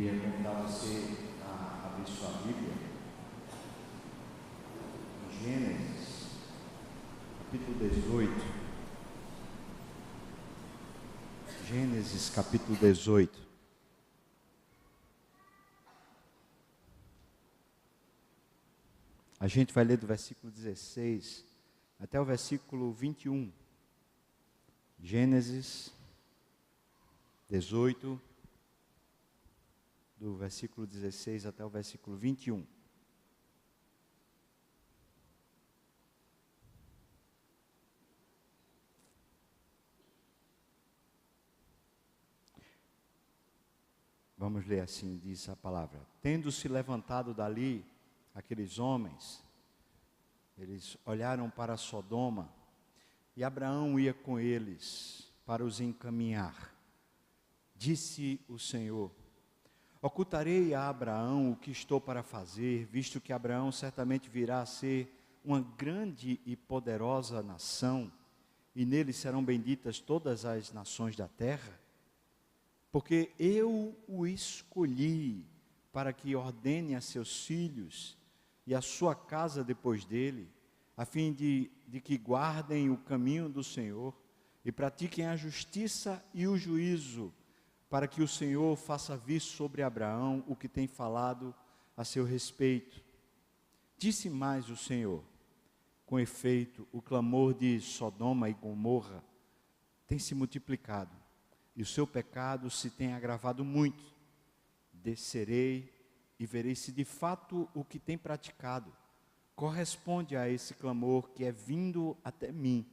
Queria convidar você a abrir sua Bíblia em Gênesis, capítulo 18. Gênesis, capítulo 18. A gente vai ler do versículo 16 até o versículo 21. Gênesis 18, do versículo 16 até o versículo 21. Vamos ler assim, diz a palavra. Tendo-se levantado dali aqueles homens, eles olharam para Sodoma, e Abraão ia com eles para os encaminhar. Disse o Senhor: ocultarei a Abraão o que estou para fazer, visto que Abraão certamente virá a ser uma grande e poderosa nação, e nele serão benditas todas as nações da terra? Porque eu o escolhi para que ordene a seus filhos e a sua casa depois dele, a fim de que guardem o caminho do Senhor e pratiquem a justiça e o juízo, para que o Senhor faça vir sobre Abraão o que tem falado a seu respeito. Disse mais o Senhor: com efeito, o clamor de Sodoma e Gomorra tem se multiplicado, e o seu pecado se tem agravado muito. Descerei e verei se de fato o que tem praticado corresponde a esse clamor que é vindo até mim.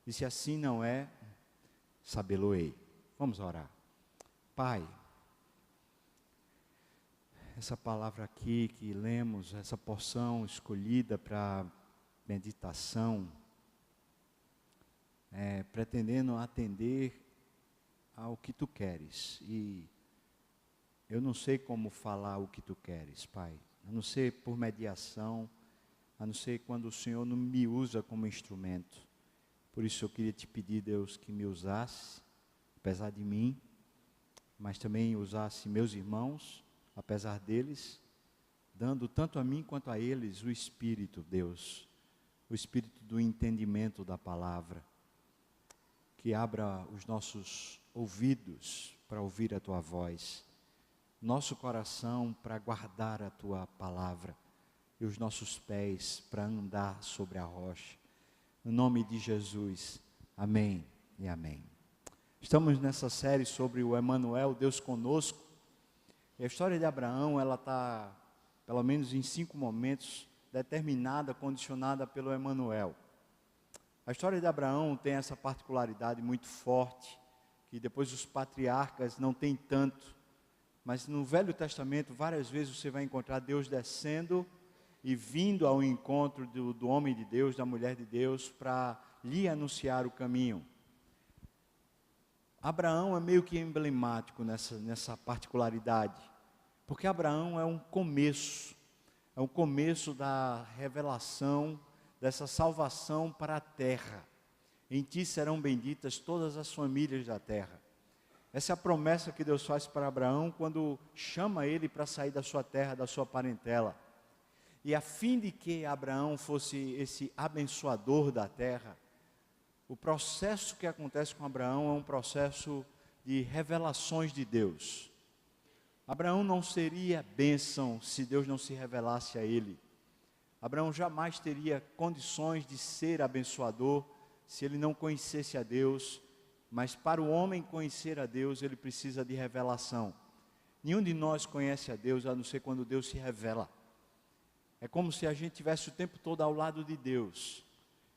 E se assim não é, sabê-lo-ei. Vamos orar. Pai, essa palavra aqui que lemos, essa porção escolhida para meditação, pretendendo atender ao que Tu queres, e eu não sei como falar o que Tu queres, Pai, a não ser por mediação, a não ser quando o Senhor não me usa como instrumento. Por isso eu queria Te pedir, Deus, que me usasse, apesar de mim, mas também usasse meus irmãos, apesar deles, dando tanto a mim quanto a eles o Espírito, Deus, o Espírito do entendimento da palavra, que abra os nossos ouvidos para ouvir a Tua voz, nosso coração para guardar a Tua palavra, e os nossos pés para andar sobre a rocha. No nome de Jesus, amém e amém. Estamos nessa série sobre o Emanuel, Deus conosco. E a história de Abraão, ela está, pelo menos em 5 momentos, determinada, condicionada pelo Emanuel. A história de Abraão tem essa particularidade muito forte, que depois os patriarcas não têm tanto. Mas no Velho Testamento, várias vezes você vai encontrar Deus descendo e vindo ao encontro do homem de Deus, da mulher de Deus, para lhe anunciar o caminho. Abraão é meio que emblemático nessa particularidade, porque Abraão é um começo da revelação dessa salvação para a terra. Em ti serão benditas todas as famílias da terra. Essa é a promessa que Deus faz para Abraão quando chama ele para sair da sua terra, da sua parentela. E a fim de que Abraão fosse esse abençoador da terra, o processo que acontece com Abraão é um processo de revelações de Deus. Abraão não seria bênção se Deus não se revelasse a ele. Abraão jamais teria condições de ser abençoador se ele não conhecesse a Deus. Mas para o homem conhecer a Deus, ele precisa de revelação. Nenhum de nós conhece a Deus, a não ser quando Deus se revela. É como se a gente estivesse o tempo todo ao lado de Deus.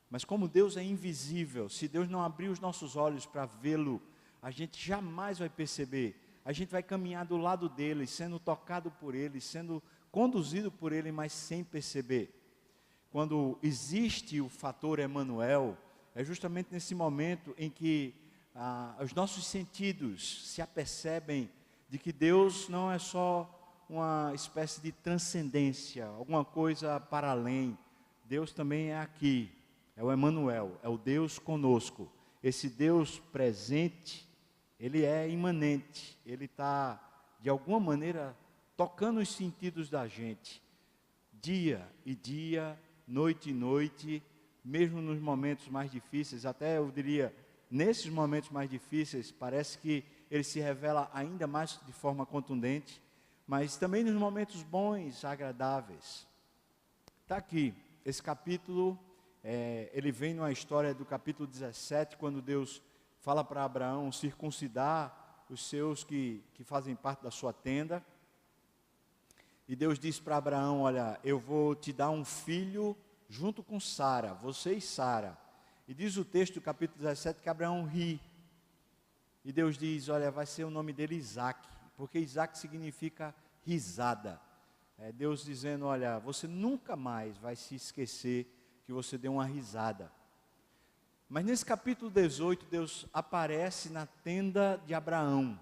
Mas como Deus é invisível, se Deus não abrir os nossos olhos para vê-lo, a gente jamais vai perceber. A gente vai caminhar do lado dele, sendo tocado por ele, sendo conduzido por ele, mas sem perceber. Quando existe o fator Emanuel, é justamente nesse momento em que os nossos sentidos se apercebem de que Deus não é só uma espécie de transcendência, alguma coisa para além. Deus também é aqui, é o Emanuel, é o Deus conosco. Esse Deus presente, Ele é imanente, Ele está de alguma maneira, tocando os sentidos da gente, dia e dia, noite e noite, mesmo nos momentos mais difíceis, até eu diria, nesses momentos mais difíceis, parece que ele se revela ainda mais de forma contundente, mas também nos momentos bons, agradáveis. Está aqui, esse capítulo, ele vem numa história do capítulo 17, quando Deus fala para Abraão circuncidar os seus que fazem parte da sua tenda. E Deus diz para Abraão, olha, eu vou te dar um filho junto com Sara, você e Sara. E diz o texto do capítulo 17 que Abraão ri. E Deus diz, olha, vai ser o nome dele Isaque, porque Isaque significa risada. É Deus dizendo, olha, você nunca mais vai se esquecer que você deu uma risada. Mas nesse capítulo 18, Deus aparece na tenda de Abraão.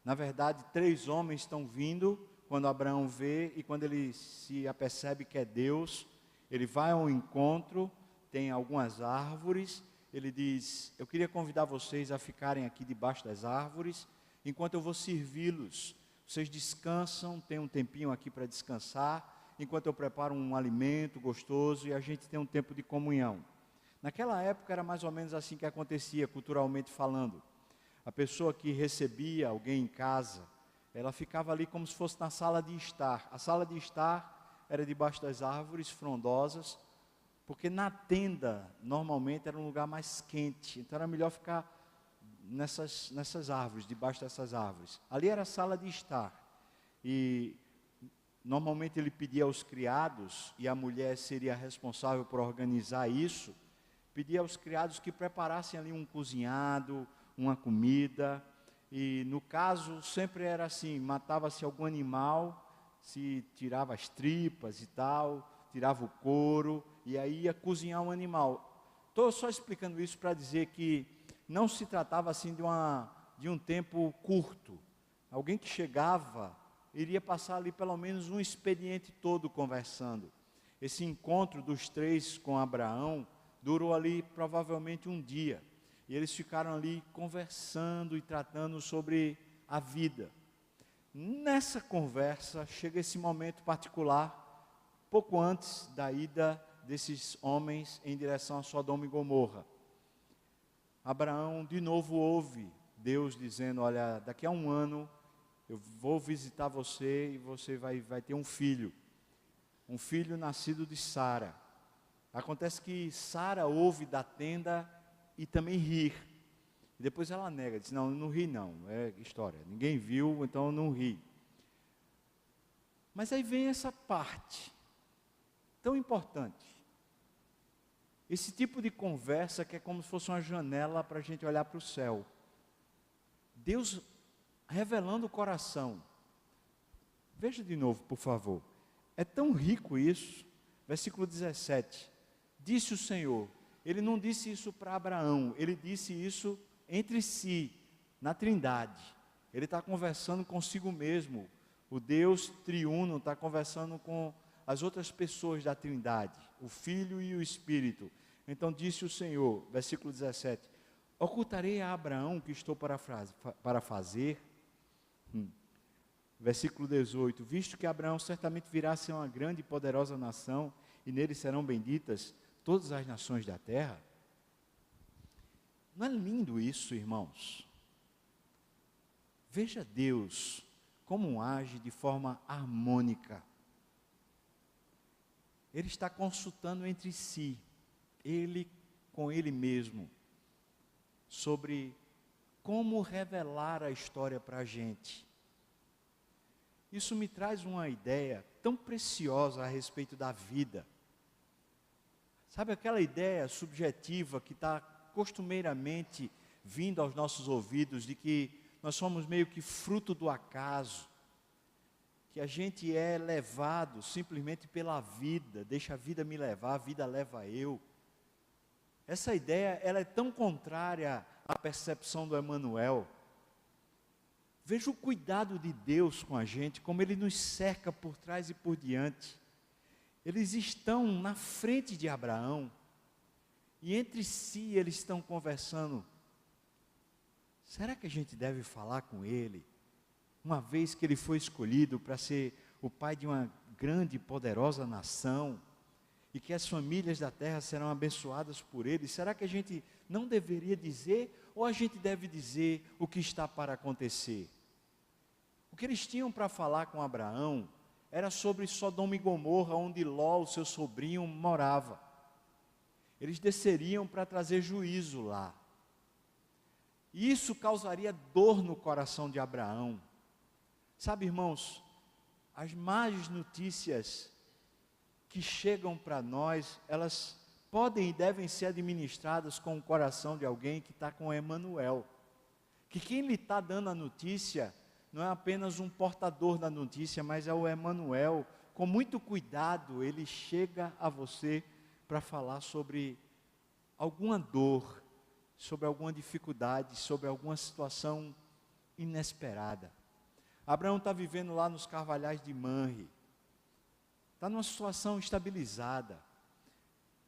Na verdade, 3 homens estão vindo, quando Abraão vê, e quando ele se apercebe que é Deus, ele vai ao encontro, tem algumas árvores, ele diz, eu queria convidar vocês a ficarem aqui debaixo das árvores, enquanto eu vou servi-los. Vocês descansam, tem um tempinho aqui para descansar, enquanto eu preparo um alimento gostoso e a gente tem um tempo de comunhão. Naquela época era mais ou menos assim que acontecia, culturalmente falando. A pessoa que recebia alguém em casa, ela ficava ali como se fosse na sala de estar. A sala de estar era debaixo das árvores frondosas, porque na tenda, normalmente, era um lugar mais quente. Então era melhor ficar nessas árvores, debaixo dessas árvores. Ali era a sala de estar. E normalmente ele pedia aos criados, e a mulher seria responsável por organizar isso, pedia aos criados que preparassem ali um cozinhado, uma comida. E no caso sempre era assim, matava-se algum animal, se tirava as tripas e tal, tirava o couro, e aí ia cozinhar um animal. Estou só explicando isso para dizer que não se tratava assim de um tempo curto. Alguém que chegava, iria passar ali pelo menos um expediente todo conversando. Esse encontro dos 3 com Abraão durou ali provavelmente um dia. E eles ficaram ali conversando e tratando sobre a vida. Nessa conversa, chega esse momento particular, pouco antes da ida desses homens em direção a Sodoma e Gomorra. Abraão de novo ouve Deus dizendo, olha, daqui a 1 ano eu vou visitar você e você vai ter um filho nascido de Sara. Acontece que Sara ouve da tenda e também ri. Depois ela nega, diz, não ri não, é história, ninguém viu, então eu não ri. Mas aí vem essa parte, tão importante. Esse tipo de conversa que é como se fosse uma janela para a gente olhar para o céu. Deus revelando o coração. Veja de novo, por favor. É tão rico isso. Versículo 17. Disse o Senhor. Ele não disse isso para Abraão, ele disse isso entre si, na Trindade. Ele está conversando consigo mesmo. O Deus triuno está conversando com as outras pessoas da Trindade, o Filho e o Espírito. Então disse o Senhor, versículo 17, ocultarei a Abraão o que estou para fazer? Versículo 18, visto que Abraão certamente virá a ser uma grande e poderosa nação, e nele serão benditas todas as nações da terra. Não é lindo isso, irmãos? Veja Deus como age de forma harmônica. Ele está consultando entre si, ele com ele mesmo, sobre como revelar a história para a gente. Isso me traz uma ideia tão preciosa a respeito da vida. Sabe aquela ideia subjetiva que está costumeiramente vindo aos nossos ouvidos de que nós somos meio que fruto do acaso, que a gente é levado simplesmente pela vida, deixa a vida me levar, a vida leva eu. Essa ideia, ela é tão contrária à percepção do Emmanuel. Veja o cuidado de Deus com a gente, como Ele nos cerca por trás e por diante. Eles estão na frente de Abraão, e entre si eles estão conversando. Será que a gente deve falar com ele? uma vez que ele foi escolhido para ser o pai de uma grande e poderosa nação, e que as famílias da terra serão abençoadas por ele, será que a gente não deveria dizer, ou a gente deve dizer o que está para acontecer? O que eles tinham para falar com Abraão era sobre Sodoma e Gomorra, onde Ló, o seu sobrinho, morava. Eles desceriam para trazer juízo lá. E isso causaria dor no coração de Abraão. Sabe, irmãos, as más notícias que chegam para nós, elas podem e devem ser administradas com o coração de alguém que está com Emanuel. Que quem lhe está dando a notícia não é apenas um portador da notícia, mas é o Emanuel. Com muito cuidado, ele chega a você para falar sobre alguma dor, sobre alguma dificuldade, sobre alguma situação inesperada. Abraão está vivendo lá nos carvalhais de Manre. Está numa situação estabilizada.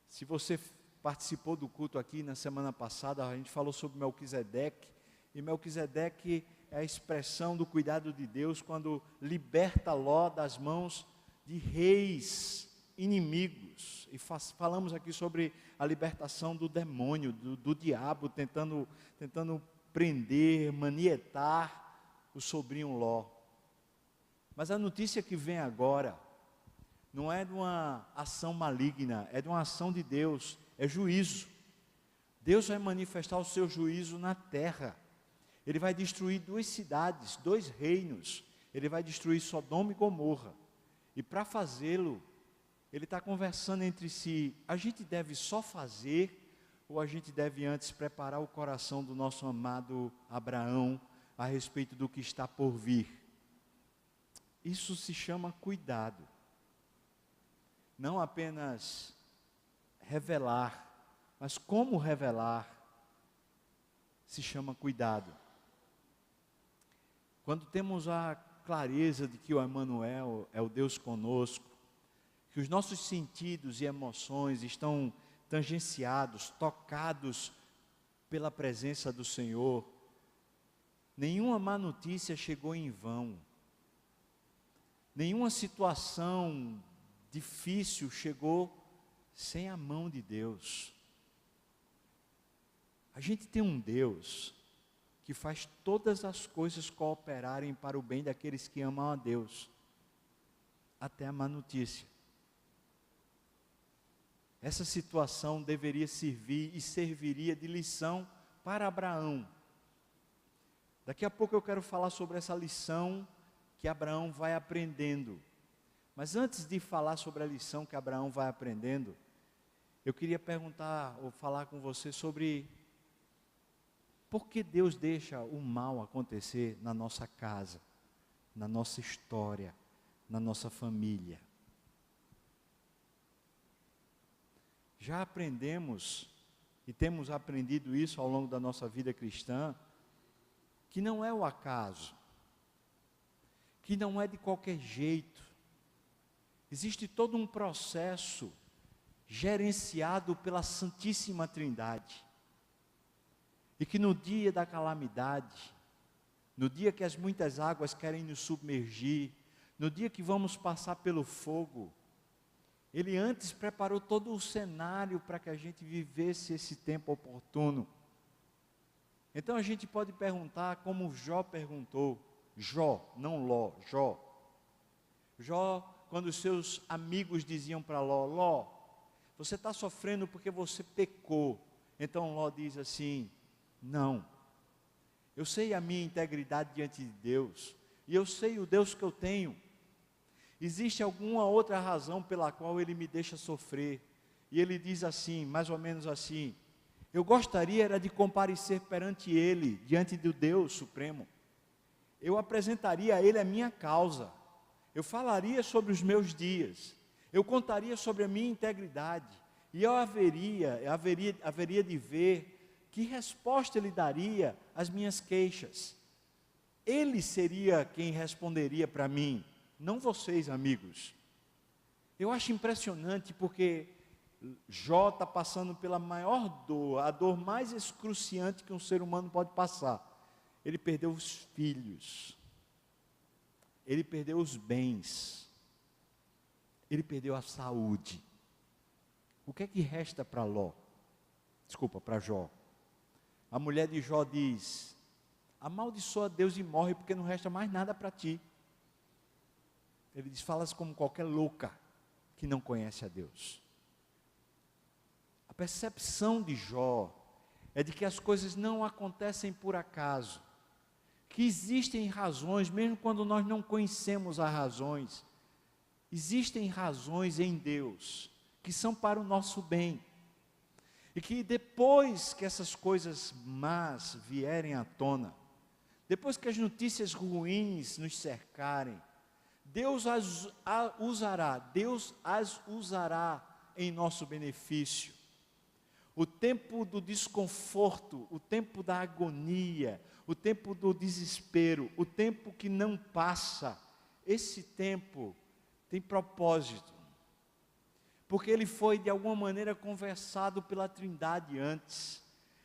Se você participou do culto aqui na semana passada, a gente falou sobre Melquisedeque, e Melquisedeque é a expressão do cuidado de Deus quando liberta Ló das mãos de reis inimigos. E falamos aqui sobre a libertação do demônio, do diabo, tentando prender, manietar o sobrinho Ló. Mas a notícia que vem agora não é de uma ação maligna, é de uma ação de Deus, é juízo. Deus vai manifestar o seu juízo na terra. Ele vai destruir 2 cidades, 2 reinos. Ele vai destruir Sodoma e Gomorra. E para fazê-lo, ele está conversando entre si. A gente deve só fazer, ou a gente deve antes preparar o coração do nosso amado Abraão a respeito do que está por vir? Isso se chama cuidado. Não apenas revelar, mas como revelar, se chama cuidado. Quando temos a clareza de que o Emanuel é o Deus conosco, que os nossos sentidos e emoções estão tangenciados, tocados pela presença do Senhor, nenhuma má notícia chegou em vão, nenhuma situação difícil chegou sem a mão de Deus. A gente tem um Deus que faz todas as coisas cooperarem para o bem daqueles que amam a Deus, até a má notícia. Essa situação deveria servir e serviria de lição para Abraão. Daqui a pouco eu quero falar sobre essa lição que Abraão vai aprendendo. Mas antes de falar sobre a lição que Abraão vai aprendendo, eu queria perguntar ou falar com você sobre por que Deus deixa o mal acontecer na nossa casa, na nossa história, na nossa família. Já aprendemos, e temos aprendido isso ao longo da nossa vida cristã, que não é o acaso, que não é de qualquer jeito. Existe todo um processo gerenciado pela Santíssima Trindade. E que no dia da calamidade, no dia que as muitas águas querem nos submergir, no dia que vamos passar pelo fogo, Ele antes preparou todo o cenário para que a gente vivesse esse tempo oportuno. Então a gente pode perguntar como Jó perguntou, Jó, não Ló, Jó. Jó, quando os seus amigos diziam para Ló, Ló, você está sofrendo porque você pecou. Então Ló diz assim, não, eu sei a minha integridade diante de Deus, e eu sei o Deus que eu tenho. Existe alguma outra razão pela qual Ele me deixa sofrer? E ele diz assim, mais ou menos assim, eu gostaria era de comparecer perante Ele, diante do Deus Supremo. Eu apresentaria a Ele a minha causa, eu falaria sobre os meus dias, eu contaria sobre a minha integridade, e eu haveria de ver que resposta Ele daria às minhas queixas. Ele seria quem responderia para mim, não vocês, amigos. Eu acho impressionante porque Jó está passando pela maior dor, a dor mais excruciante que um ser humano pode passar. Ele perdeu os filhos. ele perdeu os bens, ele perdeu a saúde. O que é que resta para Jó? A mulher de Jó diz: amaldiçoa Deus e morre, porque não resta mais nada para ti. Ele diz: falas como qualquer louca que não conhece a Deus. A percepção de Jó é de que as coisas não acontecem por acaso, que existem razões, mesmo quando nós não conhecemos as razões. Existem razões em Deus, que são para o nosso bem. E que depois que essas coisas más vierem à tona, depois que as notícias ruins nos cercarem, Deus as usará em nosso benefício. O tempo do desconforto, o tempo da agonia, o tempo do desespero, o tempo que não passa, esse tempo tem propósito, porque ele foi de alguma maneira conversado pela Trindade antes,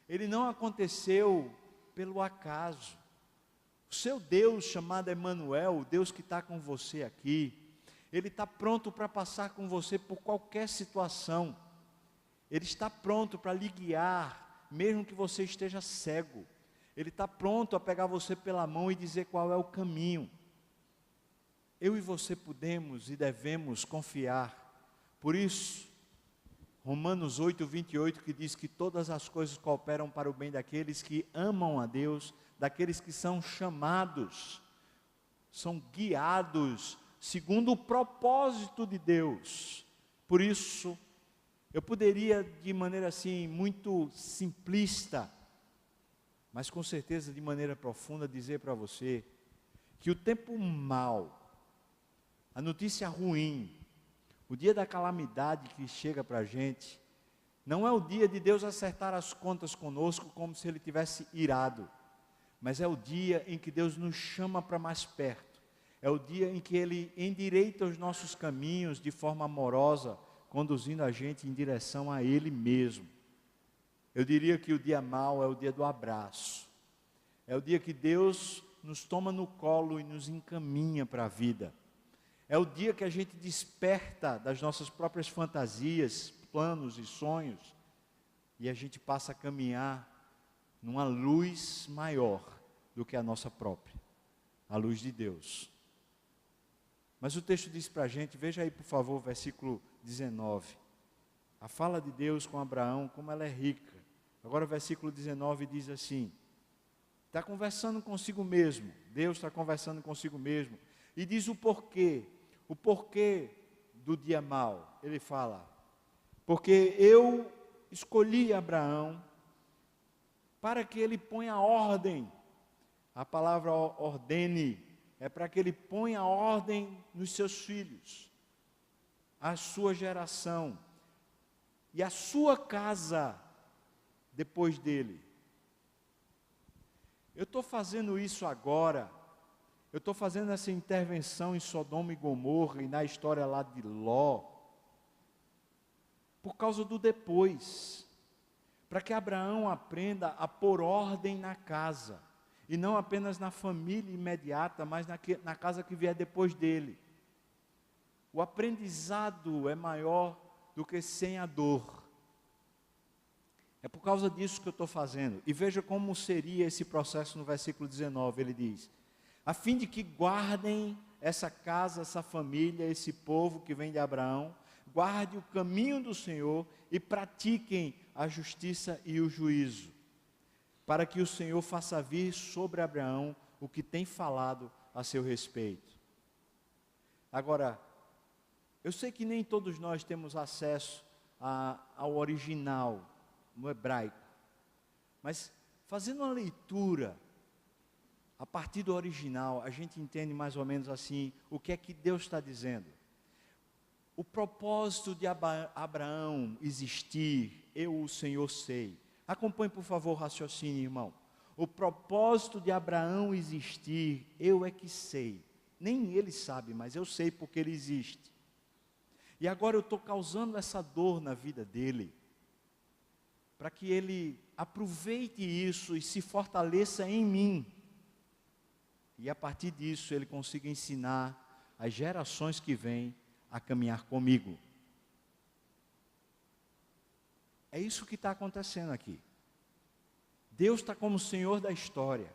ele não aconteceu pelo acaso. O seu Deus chamado Emanuel, o Deus que está com você aqui, ele está pronto para passar com você por qualquer situação, ele está pronto para lhe guiar, mesmo que você esteja cego, ele está pronto a pegar você pela mão e dizer qual é o caminho. Eu e você podemos e devemos confiar. Por isso, Romanos 8:28, que diz que todas as coisas cooperam para o bem daqueles que amam a Deus, daqueles que são chamados, são guiados segundo o propósito de Deus. Por isso, eu poderia, de maneira assim, muito simplista, mas com certeza de maneira profunda, dizer para você que o tempo mau, a notícia ruim, o dia da calamidade que chega para a gente, não é o dia de Deus acertar as contas conosco como se Ele tivesse irado, mas é o dia em que Deus nos chama para mais perto, é o dia em que Ele endireita os nossos caminhos de forma amorosa, conduzindo a gente em direção a Ele mesmo. Eu diria que o dia mau é o dia do abraço, é o dia que Deus nos toma no colo e nos encaminha para a vida. É o dia que a gente desperta das nossas próprias fantasias, planos e sonhos, e a gente passa a caminhar numa luz maior do que a nossa própria, a luz de Deus. Mas o texto diz para a gente, veja aí por favor o versículo 19, a fala de Deus com Abraão, como ela é rica. Agora o versículo 19 diz assim, está conversando consigo mesmo, Deus está conversando consigo mesmo, e diz o porquê do dia mau. Ele fala, porque eu escolhi Abraão para que ele ponha ordem. A palavra ordene é para que ele ponha ordem nos seus filhos, a sua geração e a sua casa depois dele. Eu estou fazendo isso agora. Eu estou fazendo essa intervenção em Sodoma e Gomorra e na história lá de Ló, por causa do depois, para que Abraão aprenda a pôr ordem na casa, e não apenas na família imediata, mas na casa que vier depois dele. O aprendizado é maior do que sem a dor. É por causa disso que eu estou fazendo. E veja como seria esse processo no versículo 19, ele diz, a fim de que guardem essa casa, essa família, esse povo que vem de Abraão, guarde o caminho do Senhor e pratiquem a justiça e o juízo, para que o Senhor faça vir sobre Abraão o que tem falado a seu respeito. Agora, eu sei que nem todos nós temos acesso ao original, no hebraico, mas fazendo uma leitura a partir do original, a gente entende mais ou menos assim, o que é que Deus está dizendo. O propósito de Abraão existir, eu, o Senhor, sei. Acompanhe, por favor, o raciocínio, irmão. O propósito de Abraão existir, eu é que sei. Nem ele sabe, mas eu sei porque ele existe. E agora eu estou causando essa dor na vida dele, para que ele aproveite isso e se fortaleça em mim. e a partir disso ele consiga ensinar as gerações que vêm a caminhar comigo. É isso que está acontecendo aqui. Deus está como Senhor da história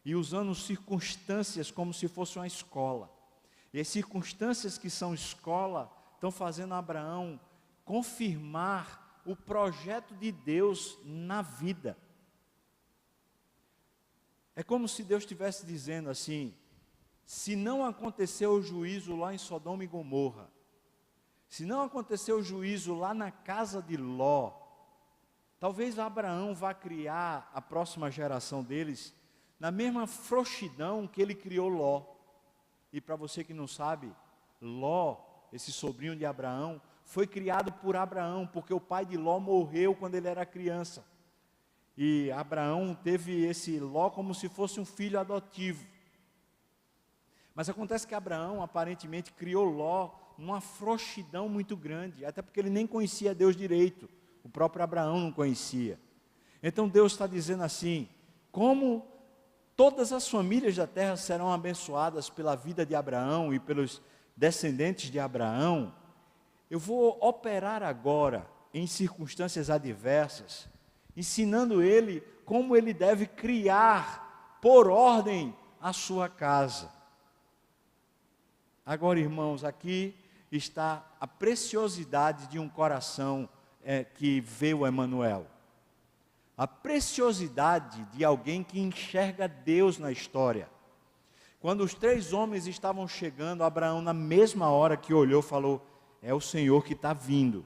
e usando circunstâncias como se fosse uma escola. E as circunstâncias que são escola estão fazendo Abraão confirmar o projeto de Deus na vida. É como se Deus estivesse dizendo assim: se não aconteceu o juízo lá em Sodoma e Gomorra, se não aconteceu o juízo lá na casa de Ló, talvez Abraão vá criar a próxima geração deles na mesma frouxidão que ele criou Ló. E para você que não sabe, Ló, esse sobrinho de Abraão, foi criado por Abraão, porque o pai de Ló morreu quando ele era criança. E Abraão teve esse Ló como se fosse um filho adotivo. Mas acontece que Abraão aparentemente criou Ló numa frouxidão muito grande, até porque ele nem conhecia Deus direito, o próprio Abraão não conhecia. Então Deus está dizendo assim: como todas as famílias da terra serão abençoadas pela vida de Abraão e pelos descendentes de Abraão, eu vou operar agora em circunstâncias adversas, ensinando ele como ele deve criar por ordem a sua casa. Agora, irmãos, aqui está a preciosidade de um coração que vê o Emanuel. A preciosidade de alguém que enxerga Deus na história. Quando os 3 homens estavam chegando, Abraão, na mesma hora que olhou, falou: é o Senhor que está vindo.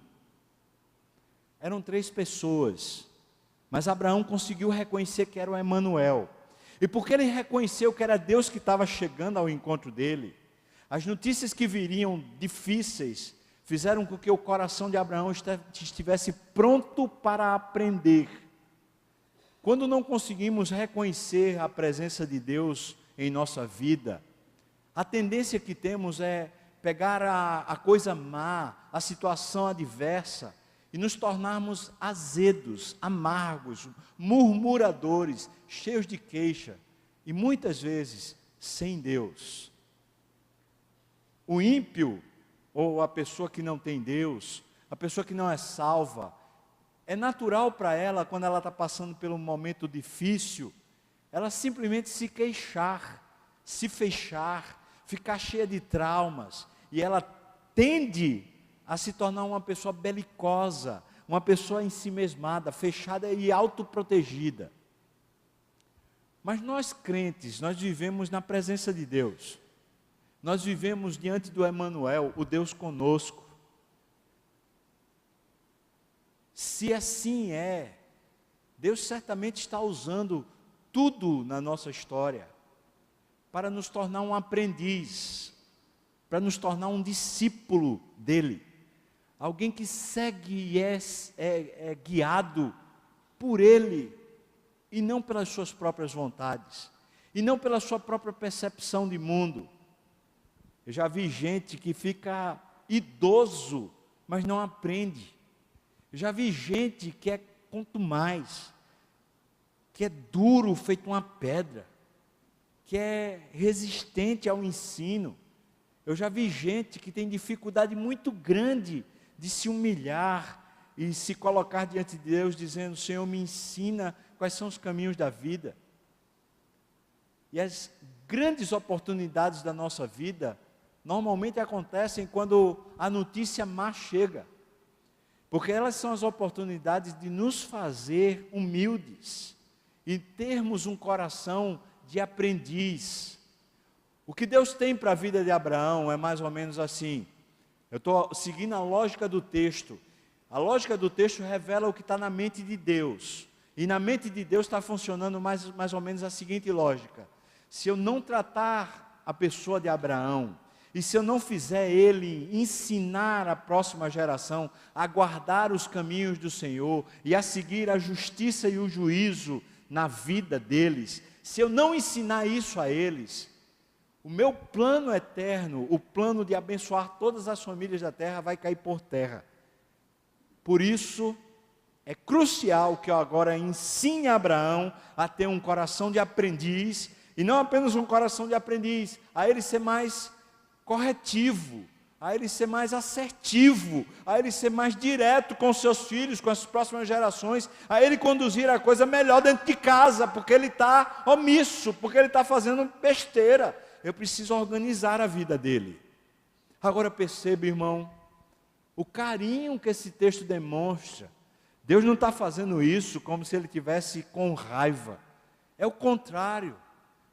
Eram 3 pessoas, mas Abraão conseguiu reconhecer que era o Emanuel. E porque ele reconheceu que era Deus que estava chegando ao encontro dele, as notícias que viriam difíceis fizeram com que o coração de Abraão estivesse pronto para aprender. Quando não conseguimos reconhecer a presença de Deus em nossa vida, a tendência que temos é pegar a coisa má, a situação adversa, e nos tornarmos azedos, amargos, murmuradores, cheios de queixa, e muitas vezes sem Deus. O ímpio, ou a pessoa que não tem Deus, a pessoa que não é salva, é natural para ela, quando ela está passando por um momento difícil, ela simplesmente se queixar, se fechar, ficar cheia de traumas, e ela tende a se tornar uma pessoa belicosa, uma pessoa ensimesmada, fechada e autoprotegida. Mas nós crentes, nós vivemos na presença de Deus, nós vivemos diante do Emanuel, o Deus conosco. Se assim é, Deus certamente está usando tudo na nossa história para nos tornar um aprendiz, para nos tornar um discípulo dele, alguém que segue e é guiado por ele, e não pelas suas próprias vontades, e não pela sua própria percepção de mundo. Eu já vi gente que fica idoso, mas não aprende. Eu já vi gente que é contumaz, que é duro, feito uma pedra, que é resistente ao ensino. Eu já vi gente que tem dificuldade muito grande de se humilhar e se colocar diante de Deus, dizendo: Senhor, me ensina quais são os caminhos da vida. E as grandes oportunidades da nossa vida normalmente acontecem quando a notícia má chega, porque elas são as oportunidades de nos fazer humildes e termos um coração de aprendiz. O que Deus tem para a vida de Abraão é mais ou menos assim. Eu estou seguindo a lógica do texto. A lógica do texto revela o que está na mente de Deus. E na mente de Deus está funcionando mais ou menos a seguinte lógica: se eu não tratar a pessoa de Abraão, e se eu não fizer ele ensinar a próxima geração a guardar os caminhos do Senhor e a seguir a justiça e o juízo na vida deles, se eu não ensinar isso a eles, o meu plano eterno, o plano de abençoar todas as famílias da terra, vai cair por terra. Por isso, é crucial que eu agora ensine Abraão a ter um coração de aprendiz e não apenas um coração de aprendiz, a ele ser mais corretivo, a ele ser mais assertivo, a ele ser mais direto com seus filhos, com as próximas gerações, a ele conduzir a coisa melhor dentro de casa, porque ele está omisso, porque ele está fazendo besteira. Eu preciso organizar a vida dele. Agora perceba, irmão, o carinho que esse texto demonstra. Deus não está fazendo isso como se ele tivesse com raiva. É o contrário.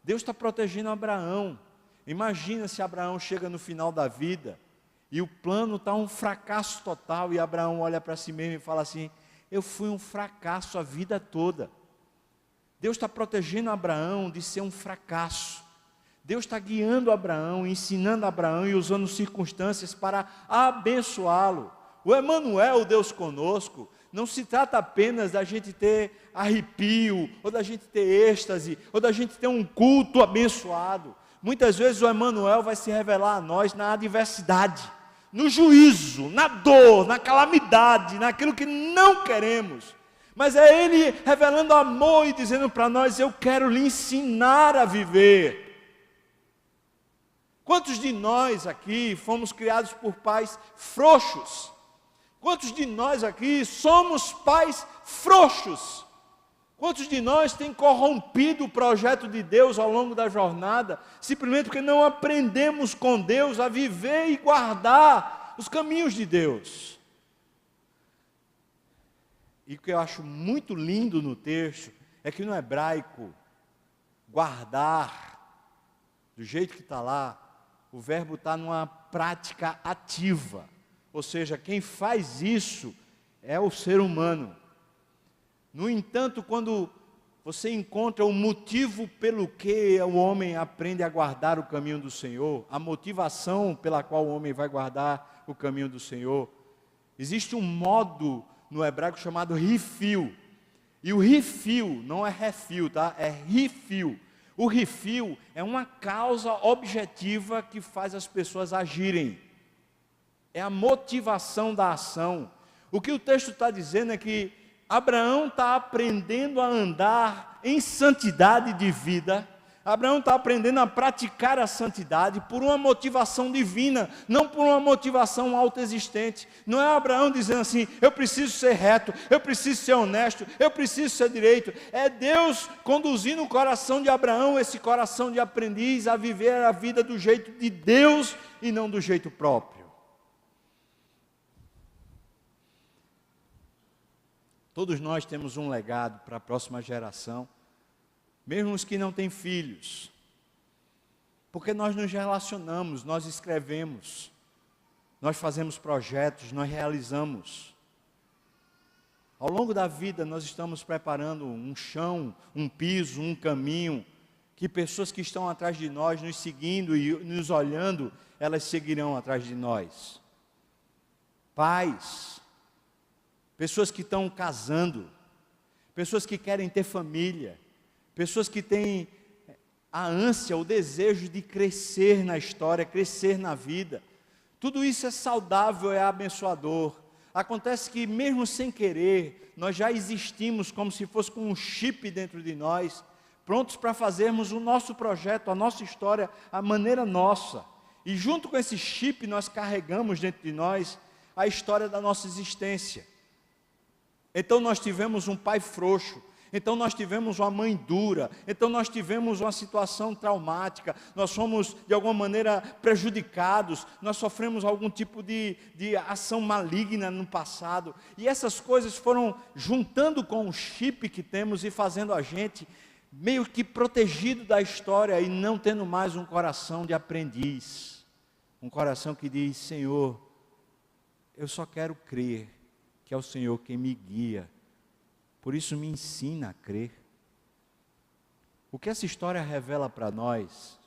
Deus está protegendo Abraão. Imagina se Abraão chega no final da vida e o plano está um fracasso total, e Abraão olha para si mesmo e fala assim: eu fui um fracasso a vida toda. Deus está protegendo Abraão de ser um fracasso. Deus está guiando Abraão, ensinando Abraão e usando circunstâncias para abençoá-lo. O Emanuel, Deus conosco, não se trata apenas da gente ter arrepio, ou da gente ter êxtase, ou da gente ter um culto abençoado. Muitas vezes o Emanuel vai se revelar a nós na adversidade, no juízo, na dor, na calamidade, naquilo que não queremos. Mas é Ele revelando amor e dizendo para nós: eu quero lhe ensinar a viver. Quantos de nós aqui fomos criados por pais frouxos? Quantos de nós aqui somos pais frouxos? Quantos de nós têm corrompido o projeto de Deus ao longo da jornada, simplesmente porque não aprendemos com Deus a viver e guardar os caminhos de Deus? E o que eu acho muito lindo no texto é que no hebraico, guardar, do jeito que está lá, o verbo está numa prática ativa, ou seja, quem faz isso é o ser humano. No entanto, quando você encontra o motivo pelo que o homem aprende a guardar o caminho do Senhor, a motivação pela qual o homem vai guardar o caminho do Senhor, existe um modo no hebraico chamado rifil. E o rifil não é refil, tá? É rifil. O rifil é uma causa objetiva que faz as pessoas agirem. É a motivação da ação. O que o texto está dizendo é que Abraão está aprendendo a andar em santidade de vida. Abraão está aprendendo a praticar a santidade por uma motivação divina, não por uma motivação autoexistente. Não é Abraão dizendo assim: eu preciso ser reto, eu preciso ser honesto, eu preciso ser direito. É Deus conduzindo o coração de Abraão, esse coração de aprendiz, a viver a vida do jeito de Deus e não do jeito próprio. Todos nós temos um legado para a próxima geração, mesmo os que não têm filhos, porque nós nos relacionamos, nós escrevemos, nós fazemos projetos, nós realizamos. Ao longo da vida nós estamos preparando um chão, um piso, um caminho, que pessoas que estão atrás de nós, nos seguindo e nos olhando, elas seguirão atrás de nós. Pais, pessoas que estão casando, pessoas que querem ter família, pessoas que têm a ânsia, o desejo de crescer na história, crescer na vida. Tudo isso é saudável, é abençoador. Acontece que mesmo sem querer, nós já existimos como se fosse com um chip dentro de nós, prontos para fazermos o nosso projeto, a nossa história, a maneira nossa. E junto com esse chip nós carregamos dentro de nós a história da nossa existência. Então nós tivemos um pai frouxo, então nós tivemos uma mãe dura, então nós tivemos uma situação traumática, nós fomos de alguma maneira prejudicados, nós sofremos algum tipo de ação maligna no passado, e essas coisas foram juntando com o chip que temos e fazendo a gente meio que protegido da história e não tendo mais um coração de aprendiz, um coração que diz: Senhor, eu só quero crer que é o Senhor quem me guia, por isso me ensina a crer. O que essa história revela para nós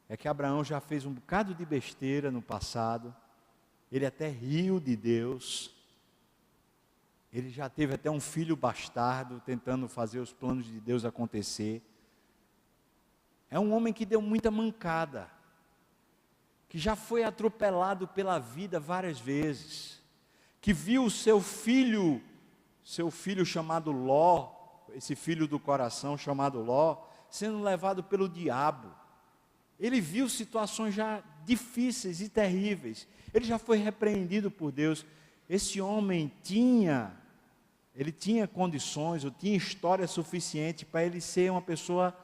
é que Abraão já fez um bocado de besteira no passado, ele até riu de Deus, ele já teve até um filho bastardo tentando fazer os planos de Deus acontecer. É um homem que deu muita mancada, que já foi atropelado pela vida várias vezes, que viu o seu filho chamado Ló, esse filho do coração chamado Ló, sendo levado pelo diabo. Ele viu situações já difíceis e terríveis. Ele já foi repreendido por Deus. Esse homem tinha condições, ou tinha história suficiente para ele ser uma pessoa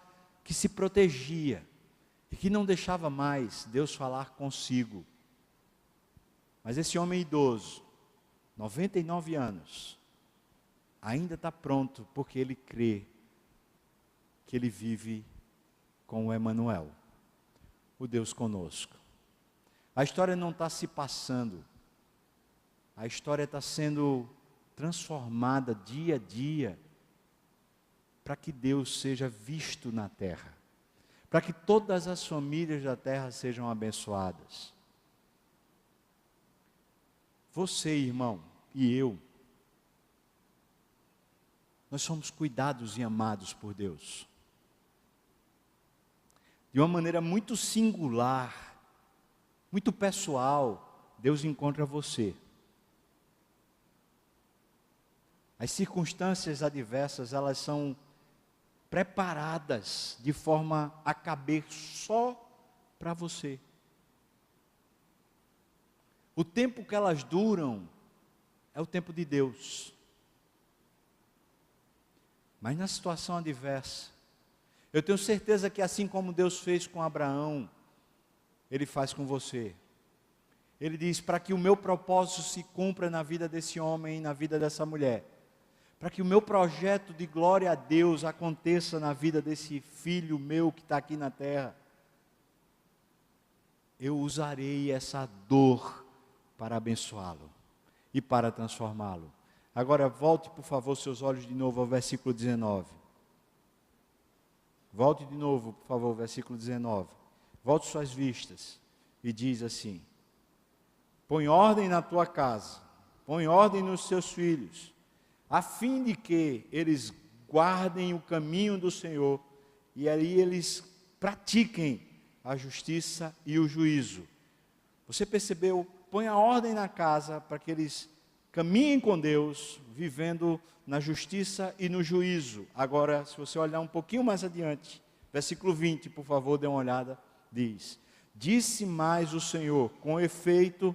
que se protegia e que não deixava mais Deus falar consigo. Mas esse homem idoso, 99 anos, ainda está pronto porque ele crê que ele vive com o Emanuel, o Deus conosco. A história não está se passando, a história está sendo transformada dia a dia, para que Deus seja visto na terra, para que todas as famílias da terra sejam abençoadas. Você, irmão, e eu, nós somos cuidados e amados por Deus. De uma maneira muito singular, muito pessoal, Deus encontra você. As circunstâncias adversas, elas são preparadas de forma a caber só para você. O tempo que elas duram é o tempo de Deus. Mas na situação adversa, eu tenho certeza que assim como Deus fez com Abraão, Ele faz com você. Ele diz, para que o meu propósito se cumpra na vida desse homem e na vida dessa mulher, para que o meu projeto de glória a Deus aconteça na vida desse filho meu que está aqui na terra, eu usarei essa dor para abençoá-lo e para transformá-lo. Agora volte por favor seus olhos de novo ao versículo 19. Volte de novo por favor ao versículo 19. Volte suas vistas e diz assim: põe ordem na tua casa, põe ordem nos teus filhos, a fim de que eles guardem o caminho do Senhor e ali eles pratiquem a justiça e o juízo. Você percebeu? Põe a ordem na casa para que eles caminhem com Deus, vivendo na justiça e no juízo. Agora, se você olhar um pouquinho mais adiante, versículo 20, por favor, dê uma olhada, diz: disse mais o Senhor, com efeito,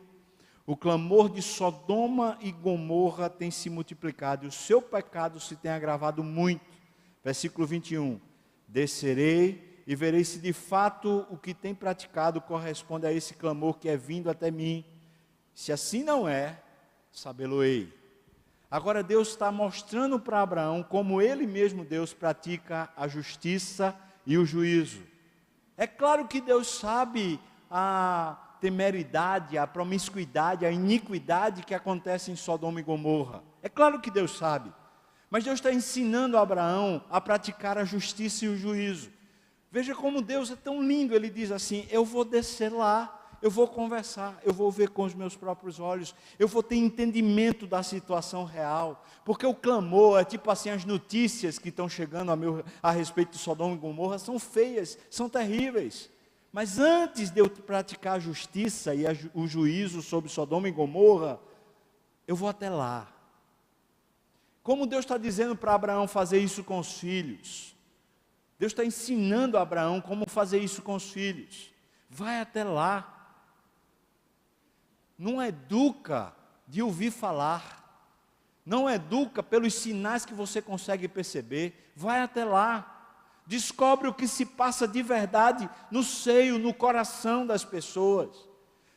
o clamor de Sodoma e Gomorra tem se multiplicado, e o seu pecado se tem agravado muito. Versículo 21, descerei e verei se de fato o que tem praticado corresponde a esse clamor que é vindo até mim. Se assim não é, sabê-lo-ei. Agora Deus está mostrando para Abraão como ele mesmo, Deus, pratica a justiça e o juízo. É claro que Deus sabe a temeridade, a promiscuidade, a iniquidade que acontece em Sodoma e Gomorra. É claro que Deus sabe. Mas Deus está ensinando a Abraão a praticar a justiça e o juízo. Veja como Deus é tão lindo. Ele diz assim: eu vou descer lá, eu vou conversar, eu vou ver com os meus próprios olhos, eu vou ter entendimento da situação real, porque o clamor é tipo assim, as notícias que estão chegando a respeito de Sodoma e Gomorra são feias, são terríveis, mas antes de eu praticar a justiça e o juízo sobre Sodoma e Gomorra, eu vou até lá. Como Deus está dizendo para Abraão fazer isso com os filhos, Deus está ensinando a Abraão como fazer isso com os filhos. Vai até lá. Não educa de ouvir falar, não educa pelos sinais que você consegue perceber, vai até lá, descobre o que se passa de verdade no seio, no coração das pessoas.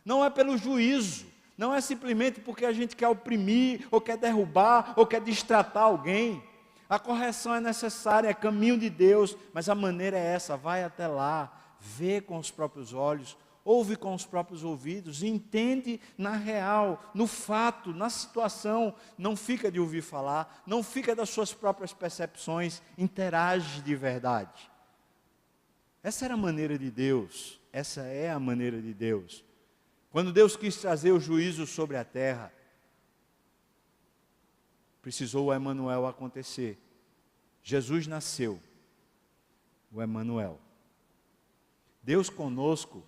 Não é pelo juízo, não é simplesmente porque a gente quer oprimir, ou quer derrubar, ou quer destratar alguém. A correção é necessária, é caminho de Deus, mas a maneira é essa: vai até lá, vê com os próprios olhos, ouve com os próprios ouvidos, entende na real, no fato, na situação, não fica de ouvir falar, não fica das suas próprias percepções, interage de verdade. Essa era a maneira de Deus, essa é a maneira de Deus. Quando Deus quis trazer o juízo sobre a terra, precisou o Emanuel acontecer. Jesus nasceu, o Emanuel. Deus conosco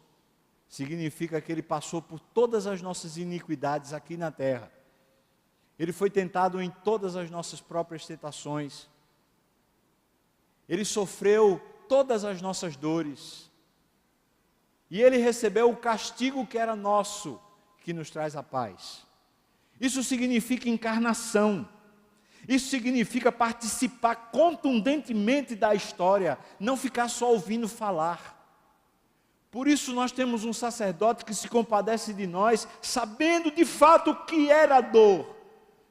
significa que Ele passou por todas as nossas iniquidades aqui na terra. Ele foi tentado em todas as nossas próprias tentações. Ele sofreu todas as nossas dores. E ele recebeu o castigo que era nosso, que nos traz a paz. Isso significa encarnação. Isso significa participar contundentemente da história, não ficar só ouvindo falar. Por isso nós temos um sacerdote que se compadece de nós, sabendo de fato o que era a dor.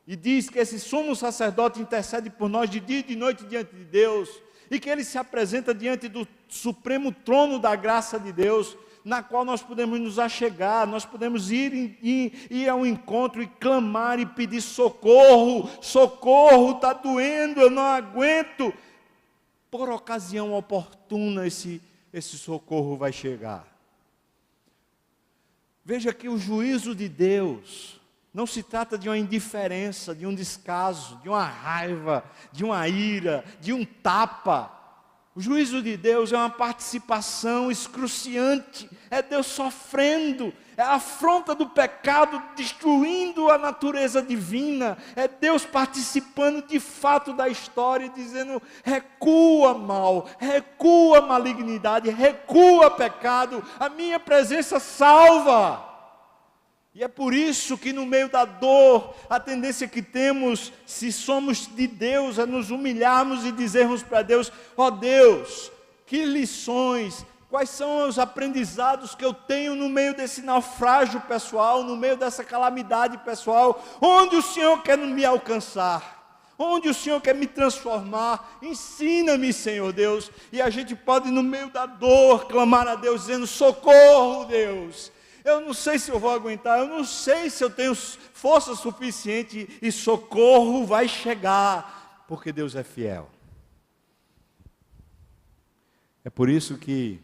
E diz que esse sumo sacerdote intercede por nós de dia e de noite diante de Deus, e que ele se apresenta diante do supremo trono da graça de Deus, na qual nós podemos nos achegar, nós podemos ir ao encontro e clamar e pedir socorro. Socorro, está doendo, eu não aguento. Por ocasião oportuna esse socorro vai chegar. Veja que o juízo de Deus não se trata de uma indiferença, de um descaso, de uma raiva, de uma ira, de um tapa. O juízo de Deus é uma participação excruciante, é Deus sofrendo, é a afronta do pecado destruindo a natureza divina, é Deus participando de fato da história, dizendo: recua mal, recua malignidade, recua pecado, a minha presença salva. E é por isso que no meio da dor, a tendência que temos, se somos de Deus, é nos humilharmos e dizermos para Deus: ó Deus, que lições, quais são os aprendizados que eu tenho no meio desse naufrágio pessoal, no meio dessa calamidade pessoal, onde o Senhor quer me alcançar, onde o Senhor quer me transformar, ensina-me, Senhor Deus. E a gente pode no meio da dor clamar a Deus, dizendo: socorro, Deus. Eu não sei se eu vou aguentar, eu não sei se eu tenho força suficiente, e socorro vai chegar, porque Deus é fiel. É por isso que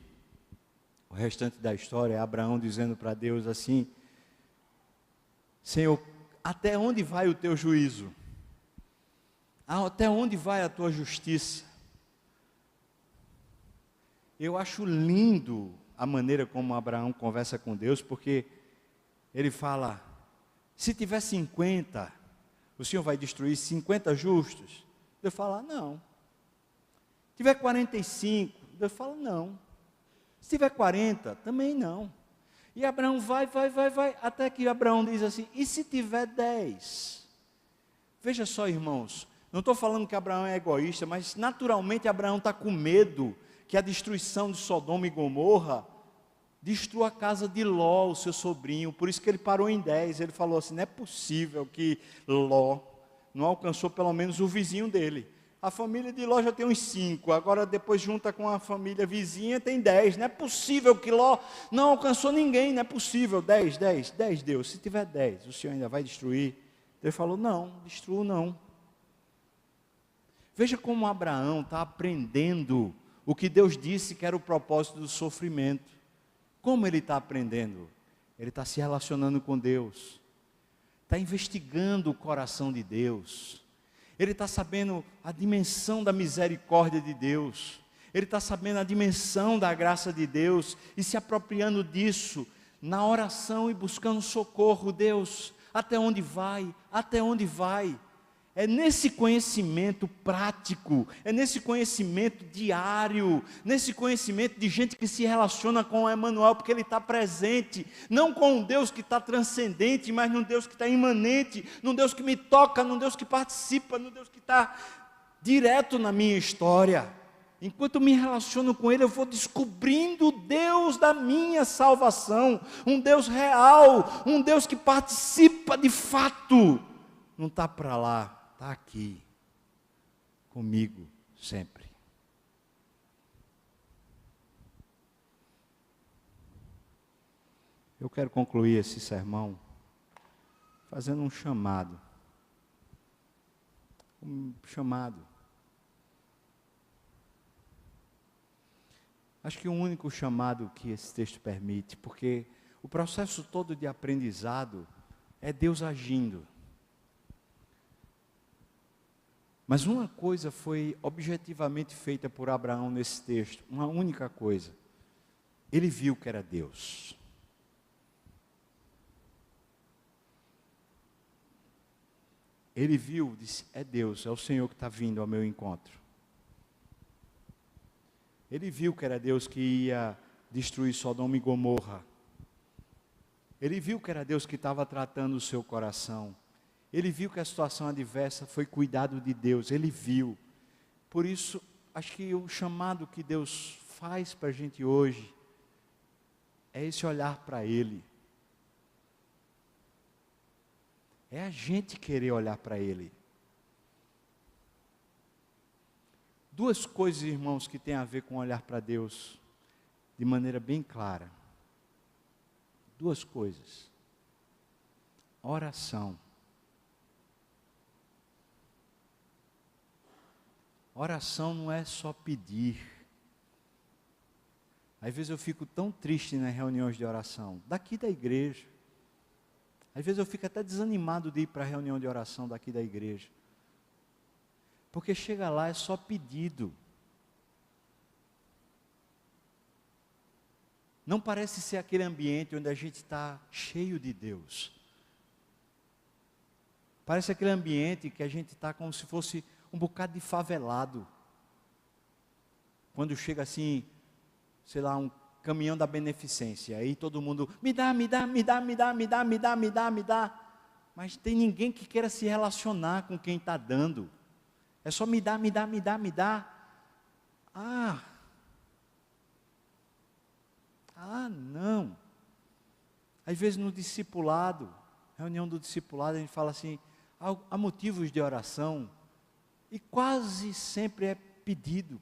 o restante da história é Abraão dizendo para Deus assim: Senhor, até onde vai o teu juízo? Até onde vai a tua justiça? Eu acho lindo a maneira como Abraão conversa com Deus, porque ele fala: se tiver 50, o Senhor vai destruir 50 justos? Deus fala: não. Se tiver 45, Deus fala: não. Se tiver 40, também não. E Abraão vai, até que Abraão diz assim: e se tiver 10? Veja só, irmãos, não estou falando que Abraão é egoísta, mas naturalmente Abraão está com medo que a destruição de Sodoma e Gomorra destrua a casa de Ló, o seu sobrinho. Por isso que ele parou em 10. Ele falou assim: não é possível que Ló não alcançou pelo menos o vizinho dele. A família de Ló já tem uns 5, agora depois junta com a família vizinha, tem 10. Não é possível que Ló não alcançou ninguém, não é possível. 10, Deus, se tiver 10, o Senhor ainda vai destruir? Ele falou: não, destruo não. Veja como Abraão está aprendendo o que Deus disse que era o propósito do sofrimento. Como ele está aprendendo? Ele está se relacionando com Deus, está investigando o coração de Deus, ele está sabendo a dimensão da misericórdia de Deus, ele está sabendo a dimensão da graça de Deus, e se apropriando disso, na oração e buscando socorro. Deus, até onde vai? Até onde vai? É nesse conhecimento prático, é nesse conhecimento diário, nesse conhecimento de gente que se relaciona com o Emmanuel, porque ele está presente, não com um Deus que está transcendente, mas num Deus que está imanente, num Deus que me toca, num Deus que participa, num Deus que está direto na minha história. Enquanto eu me relaciono com Ele, eu vou descobrindo o Deus da minha salvação, um Deus real, um Deus que participa de fato, não está para lá, está aqui, comigo, sempre. Eu quero concluir esse sermão fazendo um chamado. Acho que o único chamado que esse texto permite, porque o processo todo de aprendizado é Deus agindo. Mas uma coisa foi objetivamente feita por Abraão nesse texto, uma única coisa. Ele viu que era Deus. Ele viu, disse: é Deus, é o Senhor que está vindo ao meu encontro. Ele viu que era Deus que ia destruir Sodoma e Gomorra. Ele viu que era Deus que estava tratando o seu coração. Ele viu que a situação adversa foi cuidado de Deus. Ele viu. Por isso, acho que o chamado que Deus faz para a gente hoje é esse olhar para Ele. É a gente querer olhar para Ele. Duas coisas, irmãos, que tem a ver com olhar para Deus de maneira bem clara. Duas coisas. Oração. Oração não é só pedir. Às vezes eu fico tão triste nas reuniões de oração, daqui da igreja. Às vezes eu fico até desanimado de ir para a reunião de oração daqui da igreja. Porque chega lá, é só pedido. Não parece ser aquele ambiente onde a gente está cheio de Deus. Parece aquele ambiente que a gente está como se fosse um bocado de favelado. Quando chega assim, sei lá, um caminhão da beneficência, aí todo mundo, me dá. Mas tem ninguém que queira se relacionar com quem está dando. É só me dá. Não. Às vezes no discipulado, reunião do discipulado, a gente fala assim, há motivos de oração, e quase sempre é pedido.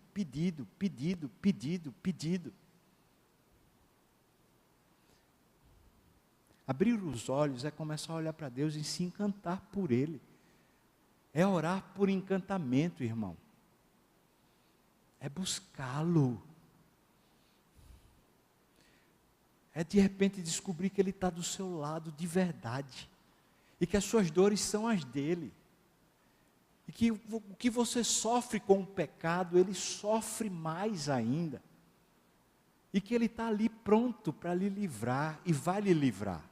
Abrir os olhos é começar a olhar para Deus e se encantar por Ele. É orar por encantamento, irmão. É buscá-lo. É de repente descobrir que Ele está do seu lado de verdade. E que as suas dores são as dele. E que o que você sofre com o pecado, Ele sofre mais ainda. E que Ele está ali pronto para lhe livrar e vai lhe livrar.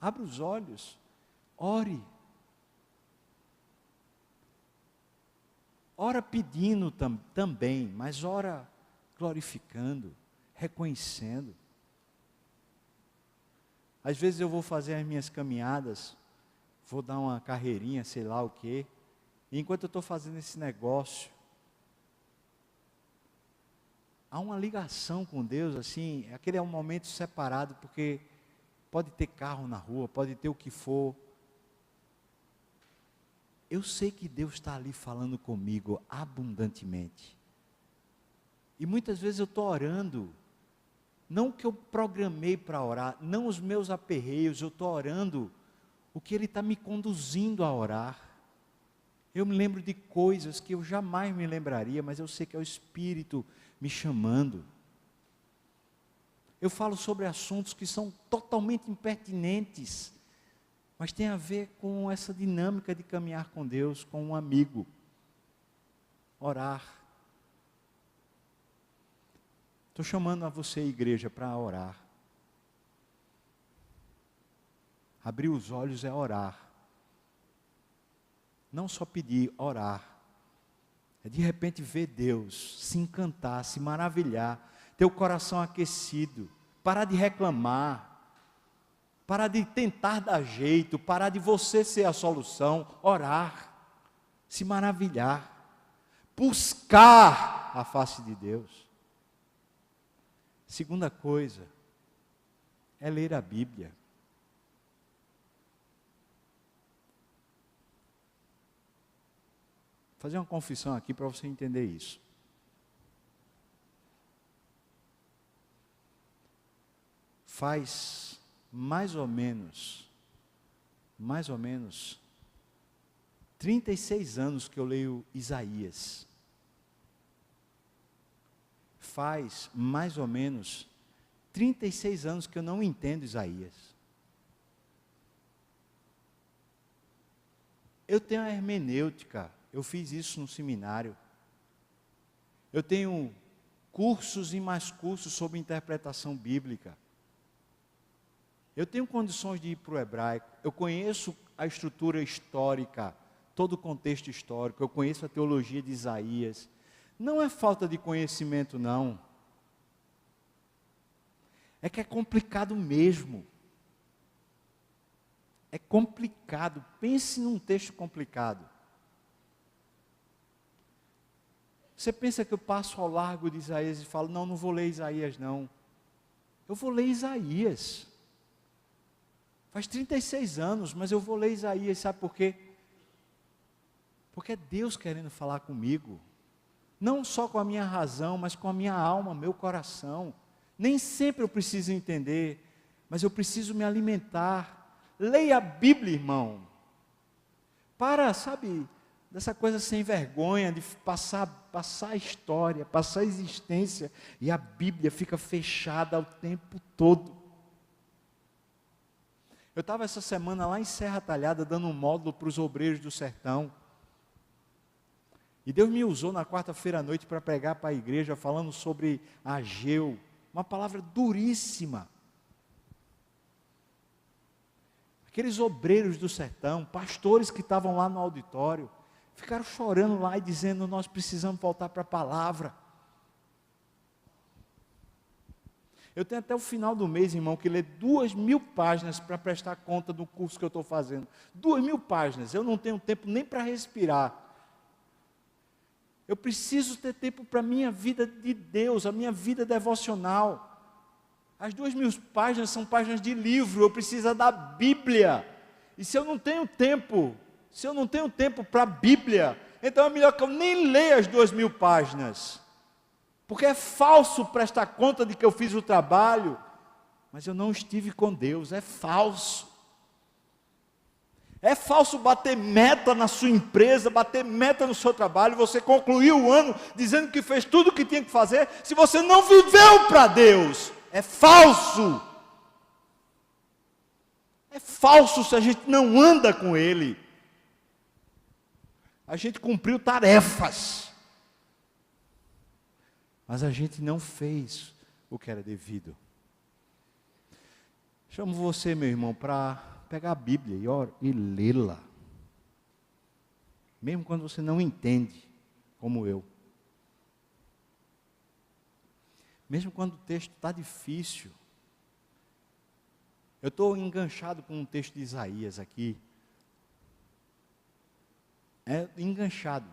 Abra os olhos, ore. Ora pedindo também, mas ora glorificando, reconhecendo. Às vezes eu vou fazer as minhas caminhadas, vou dar uma carreirinha, sei lá o quê, e enquanto eu estou fazendo esse negócio, há uma ligação com Deus, assim, aquele é um momento separado, porque pode ter carro na rua, pode ter o que for. Eu sei que Deus está ali falando comigo abundantemente. E muitas vezes eu estou orando, não o que eu programei para orar, não os meus aperreios, eu estou orando o que Ele está me conduzindo a orar. Eu me lembro de coisas que eu jamais me lembraria, mas eu sei que é o Espírito me chamando. Eu falo sobre assuntos que são totalmente impertinentes, mas tem a ver com essa dinâmica de caminhar com Deus, com um amigo. Orar. Estou chamando a você, igreja, para orar. Abrir os olhos é orar. Não só pedir, orar. É de repente ver Deus, se encantar, se maravilhar, ter o coração aquecido, parar de reclamar, parar de tentar dar jeito, parar de você ser a solução, orar, se maravilhar, buscar a face de Deus. Segunda coisa, é ler a Bíblia. Vou fazer uma confissão aqui para você entender isso. Faz mais ou menos 36 anos que eu leio Isaías. Faz mais ou menos 36 anos que eu não entendo Isaías. Eu tenho a hermenêutica, eu fiz isso no seminário. Eu tenho cursos e mais cursos sobre interpretação bíblica. Eu tenho condições de ir para o hebraico, eu conheço a estrutura histórica, todo o contexto histórico, eu conheço a teologia de Isaías. Não é falta de conhecimento, não. É que é complicado mesmo. É complicado. Pense num texto complicado. Você pensa que eu passo ao largo de Isaías e falo, não, não vou ler Isaías, não. Eu vou ler Isaías. Faz 36 anos, mas eu vou ler Isaías, sabe por quê? Porque é Deus querendo falar comigo. Não só com a minha razão, mas com a minha alma, meu coração. Nem sempre eu preciso entender, mas eu preciso me alimentar. Leia a Bíblia, irmão. Para, sabe, dessa coisa sem vergonha, de passar a história, passar a existência, e a Bíblia fica fechada o tempo todo. Eu estava essa semana lá em Serra Talhada, dando um módulo para os obreiros do sertão. E Deus me usou na quarta-feira à noite para pregar para a igreja, falando sobre Ageu. Uma palavra duríssima. Aqueles obreiros do sertão, pastores que estavam lá no auditório, ficaram chorando lá e dizendo, nós precisamos voltar para a palavra. Eu tenho até o final do mês, irmão, que ler 2.000 páginas para prestar conta do curso que eu estou fazendo. 2.000 páginas, eu não tenho tempo nem para respirar. Eu preciso ter tempo para a minha vida de Deus, a minha vida devocional. As 2.000 páginas são páginas de livro, eu preciso da Bíblia. E se eu não tenho tempo para a Bíblia, então é melhor que eu nem leia as 2.000 páginas. Porque é falso prestar conta de que eu fiz o trabalho, mas eu não estive com Deus, é falso. É falso bater meta na sua empresa, bater meta no seu trabalho, você concluiu o ano dizendo que fez tudo o que tinha que fazer, se você não viveu para Deus, é falso. É falso se a gente não anda com Ele. A gente cumpriu tarefas, mas a gente não fez o que era devido. Chamo você, meu irmão, para pegar a Bíblia e lê-la. Mesmo quando você não entende, como eu. Mesmo quando o texto está difícil. Eu estou enganchado com um texto de Isaías aqui. Enganchado.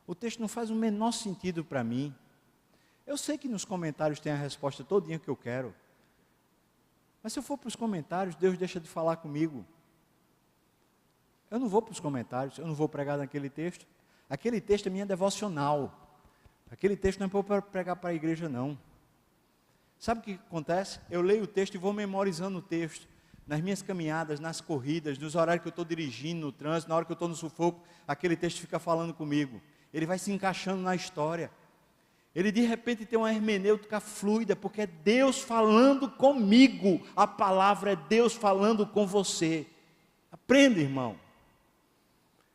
O texto não faz o menor sentido para mim. Eu sei que nos comentários tem a resposta todinha que eu quero. Mas se eu for para os comentários, Deus deixa de falar comigo. Eu não vou para os comentários, eu não vou pregar naquele texto. Aquele texto é minha devocional. Aquele texto não é para pregar para a igreja, não. Sabe o que acontece? Eu leio o texto e vou memorizando o texto. Nas minhas caminhadas, nas corridas, nos horários que eu estou dirigindo, no trânsito, na hora que eu estou no sufoco, aquele texto fica falando comigo. Ele vai se encaixando na história. Ele de repente tem uma hermenêutica fluida, porque é Deus falando comigo. A palavra é Deus falando com você. Aprenda, irmão.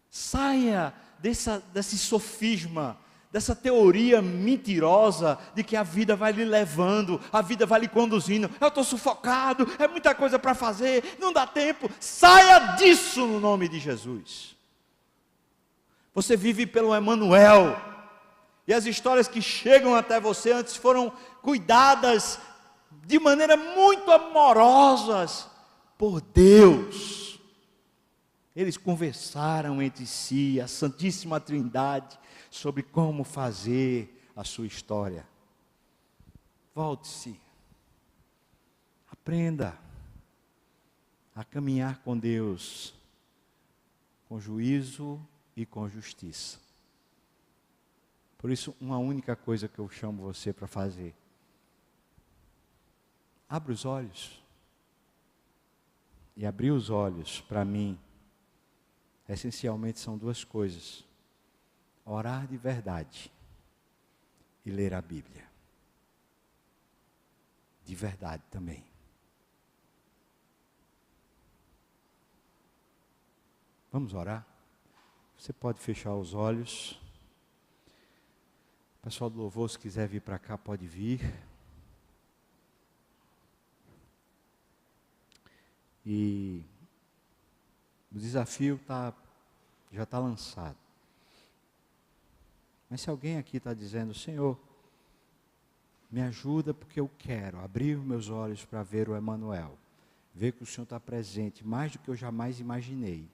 Saia desse sofisma, dessa teoria mentirosa de que a vida vai lhe levando, a vida vai lhe conduzindo. Eu estou sufocado, é muita coisa para fazer, não dá tempo. Saia disso no nome de Jesus. Você vive pelo Emanuel. E as histórias que chegam até você antes foram cuidadas de maneira muito amorosas por Deus. Eles conversaram entre si, a Santíssima Trindade, sobre como fazer a sua história. Volte-se. Aprenda a caminhar com Deus, com juízo e com justiça. Por isso, uma única coisa que eu chamo você para fazer. Abra os olhos. E abrir os olhos, para mim, essencialmente são duas coisas. Orar de verdade e ler a Bíblia. De verdade também. Vamos orar? Você pode fechar os olhos. O pessoal do louvor, se quiser vir para cá, pode vir. E o desafio já está lançado. Mas se alguém aqui está dizendo, Senhor, me ajuda porque eu quero abrir meus olhos para ver o Emanuel, ver que o Senhor está presente mais do que eu jamais imaginei,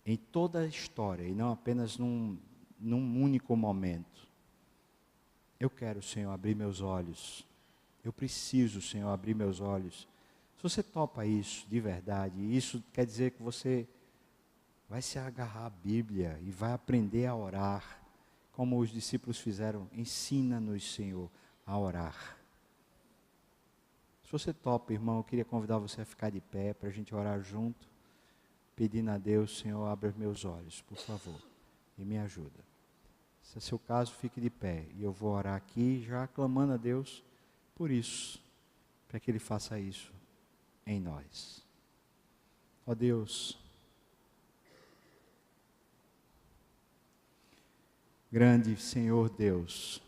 em toda a história e não apenas num único momento. Eu quero, Senhor, abrir meus olhos. Eu preciso, Senhor, abrir meus olhos. Se você topa isso de verdade, isso quer dizer que você vai se agarrar à Bíblia e vai aprender a orar, como os discípulos fizeram. Ensina-nos, Senhor, a orar. Se você topa, irmão, eu queria convidar você a ficar de pé para a gente orar junto, pedindo a Deus, Senhor, abre os meus olhos, por favor, e me ajuda. Se é seu caso, fique de pé, e eu vou orar aqui, já clamando a Deus por isso, para que Ele faça isso em nós. Ó Deus, grande Senhor Deus,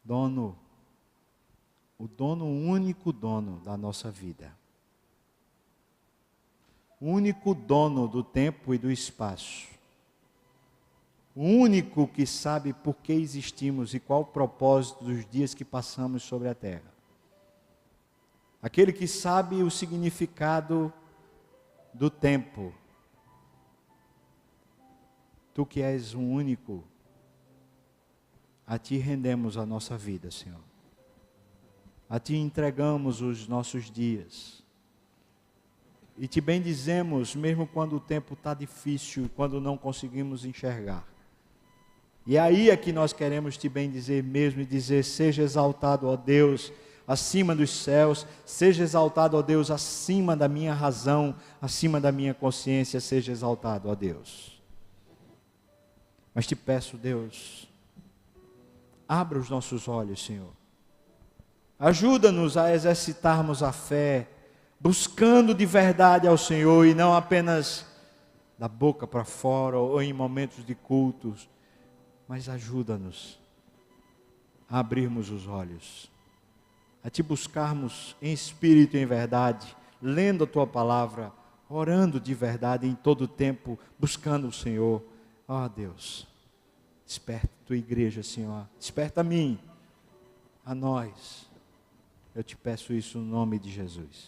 o único dono da nossa vida, o único dono do tempo e do espaço, o único que sabe por que existimos e qual o propósito dos dias que passamos sobre a terra, aquele que sabe o significado do tempo, Tu que és o único, a Ti rendemos a nossa vida, Senhor. A Ti entregamos os nossos dias. E Te bendizemos, mesmo quando o tempo está difícil, quando não conseguimos enxergar. E aí é que nós queremos Te bendizer mesmo e dizer, seja exaltado, ó Deus, acima dos céus, seja exaltado, ó Deus, acima da minha razão, acima da minha consciência, seja exaltado, ó Deus. Mas Te peço, Deus, abra os nossos olhos, Senhor. Ajuda-nos a exercitarmos a fé, buscando de verdade ao Senhor e não apenas da boca para fora ou em momentos de cultos, mas ajuda-nos a abrirmos os olhos, a Te buscarmos em espírito e em verdade, lendo a Tua palavra, orando de verdade em todo o tempo, buscando o Senhor. Ó Deus, desperta a Tua igreja, Senhor, desperta a mim, a nós. Eu Te peço isso no nome de Jesus.